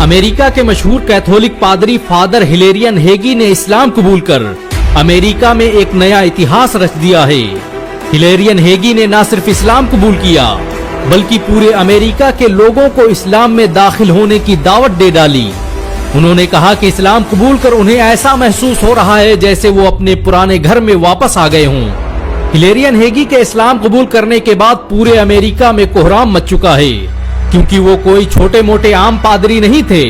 America के मशहूर Catholic पादरी फादर हिलेरियन हेगी ने इस्लाम कबूल कर अमेरिका में एक नया इतिहास रच दिया है। हिलेरियन हेगी ने न सिर्फ इस्लाम कबूल किया बल्कि पूरे अमेरिका के लोगों को इस्लाम में दाखिल होने की दावत दे डाली। उन्होंने कहा कि इस्लाम कबूल कर उन्हें ऐसा महसूस हो रहा है जैसे वो अपने पुराने घर में वापस आ गए हों। हिलेरियन हेगी के इस्लाम कबूल करने के बाद पूरे अमेरिका में कोहराम मच चुका है, क्योंकि वो कोई छोटे मोटे आम पादरी नहीं थे,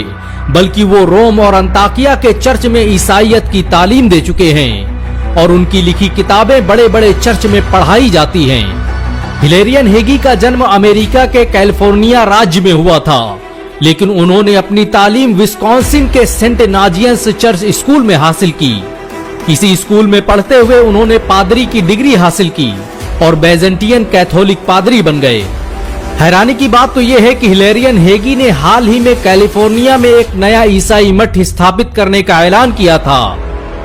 बल्कि वो रोम और अंताकिया के चर्च में ईसाईयत की तालीम दे चुके हैं और उनकी लिखी किताबें बड़े बड़े चर्च में पढ़ाई जाती हैं। हिलेरियन हेगी का जन्म अमेरिका के कैलिफोर्निया राज्य में हुआ था, लेकिन उन्होंने अपनी तालीम विस्कॉन्सिन के सेंट नाजियंस चर्च स्कूल में हासिल की। इसी स्कूल में पढ़ते हुए उन्होंने पादरी की डिग्री हासिल की और बेजेंटियन कैथोलिक पादरी बन गए। हैरानी की बात तो यह है कि हिलेरियन हेगी ने हाल ही में कैलिफोर्निया में एक नया ईसाई मठ स्थापित करने का ऐलान किया था,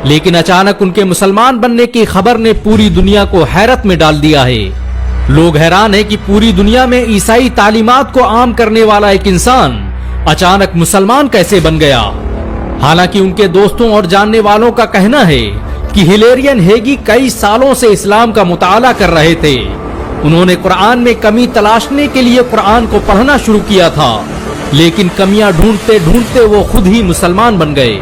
लेकिन अचानक उनके मुसलमान बनने की खबर ने पूरी दुनिया को हैरत में डाल दिया है। लोग हैरान है कि पूरी दुनिया में ईसाई तालीमात को आम करने वाला एक इंसान अचानक मुसलमान कैसे बन गया। हालांकि उनके दोस्तों और जानने वालों का कहना है कि हिलेरियन हेगी कई सालों से इस्लाम का मुताला कर रहे थे। उन्होंने कुरान में कमी तलाशने के लिए कुरान को पढ़ना शुरू किया था, लेकिन कमियां ढूंढते ढूंढते वो खुद ही मुसलमान बन गए।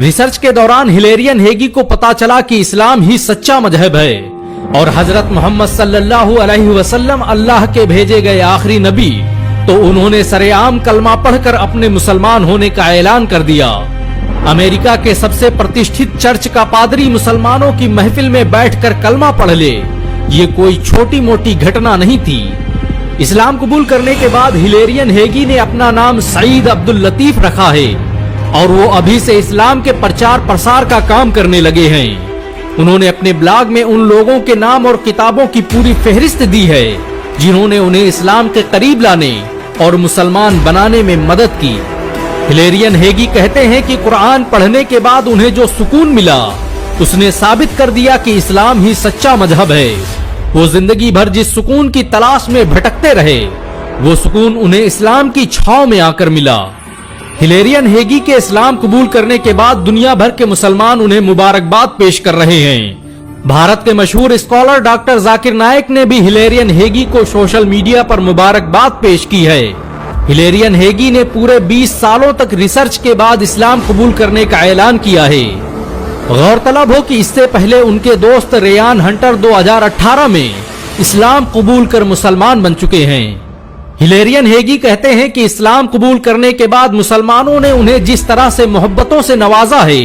रिसर्च के दौरान हिलेरियन हेगी को पता चला कि इस्लाम ही सच्चा मजहब है और हजरत मोहम्मद सल्लल्लाहु अलैहि वसल्लम अल्लाह के भेजे गए आखिरी नबी, तो उन्होंने सरेआम कलमा पढ़कर अपने मुसलमान होने का ऐलान कर दिया। अमेरिका के सबसे प्रतिष्ठित चर्च का पादरी मुसलमानों की महफिल में बैठकर कलमा पढ़ ले, ये कोई छोटी मोटी घटना नहीं थी। इस्लाम कबूल करने के बाद हिलेरियन हेगी ने अपना नाम सईद अब्दुल लतीफ रखा है और वो अभी से इस्लाम के प्रचार प्रसार का काम करने लगे हैं। उन्होंने अपने ब्लॉग में उन लोगों के नाम और किताबों की पूरी फहरिस्त दी है जिन्होंने उन्हें इस्लाम के करीब लाने और मुसलमान बनाने में मदद की। हिलेरियन हेगी कहते हैं कि कुरान पढ़ने के बाद उन्हें जो सुकून मिला उसने साबित कर दिया कि इस्लाम ही सच्चा मजहब है। वो जिंदगी भर जिस सुकून की तलाश में भटकते रहे, वो सुकून उन्हें इस्लाम की छांव में आकर मिला। हिलेरियन हेगी के इस्लाम कबूल करने के बाद दुनिया भर के मुसलमान उन्हें मुबारकबाद पेश कर रहे हैं। भारत के मशहूर स्कॉलर डॉक्टर जाकिर नायक ने भी हिलेरियन हेगी को सोशल मीडिया पर मुबारकबाद पेश की है। हिलेरियन हेगी ने पूरे 20 सालों तक रिसर्च के बाद इस्लाम कबूल करने का ऐलान किया है। गौरतलब हो कि इससे पहले उनके दोस्त रेयान हंटर 2018 में इस्लाम कबूल कर मुसलमान बन चुके हैं। हिलेरियन हेगी कहते हैं कि इस्लाम कबूल करने के बाद मुसलमानों ने उन्हें जिस तरह से मोहब्बतों से नवाजा है,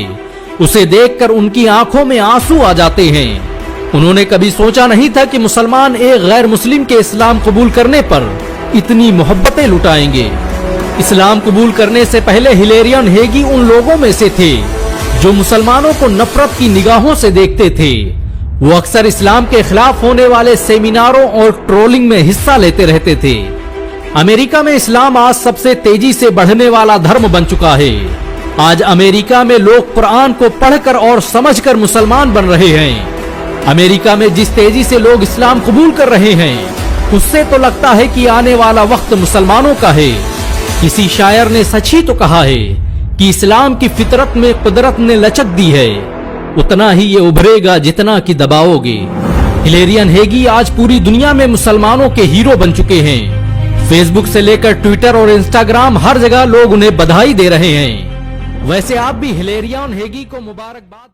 उसे देखकर उनकी आंखों में आंसू आ जाते हैं। उन्होंने कभी सोचा नहीं था कि मुसलमान एक गैर मुस्लिम के इस्लाम कबूल करने पर इतनी मोहब्बतें लुटाएंगे। इस्लाम कबूल करने से पहले हिलेरियन हेगी उन लोगों में से थे जो मुसलमानों को नफरत की निगाहों से देखते थे। वो अक्सर इस्लाम के खिलाफ होने वाले सेमिनारों और ट्रोलिंग में हिस्सा लेते रहते थे। अमेरिका में इस्लाम आज सबसे तेजी से बढ़ने वाला धर्म बन चुका है। आज अमेरिका में लोग कुरान को पढ़कर और समझकर मुसलमान बन रहे हैं। अमेरिका में जिस तेजी से लोग इस्लाम कबूल कर रहे हैं, उससे तो लगता है कि आने वाला वक्त मुसलमानों का है। किसी शायर ने सच ही तो कहा है कि इस्लाम की फितरत में कुदरत ने लचक दी है, उतना ही ये उभरेगा जितना कि दबाओगे। हिलेरियन हेगी आज पूरी दुनिया में मुसलमानों के हीरो बन चुके हैं। फेसबुक से लेकर ट्विटर और इंस्टाग्राम हर जगह लोग उन्हें बधाई दे रहे हैं। वैसे आप भी हिलेरियन हेगी को मुबारकबाद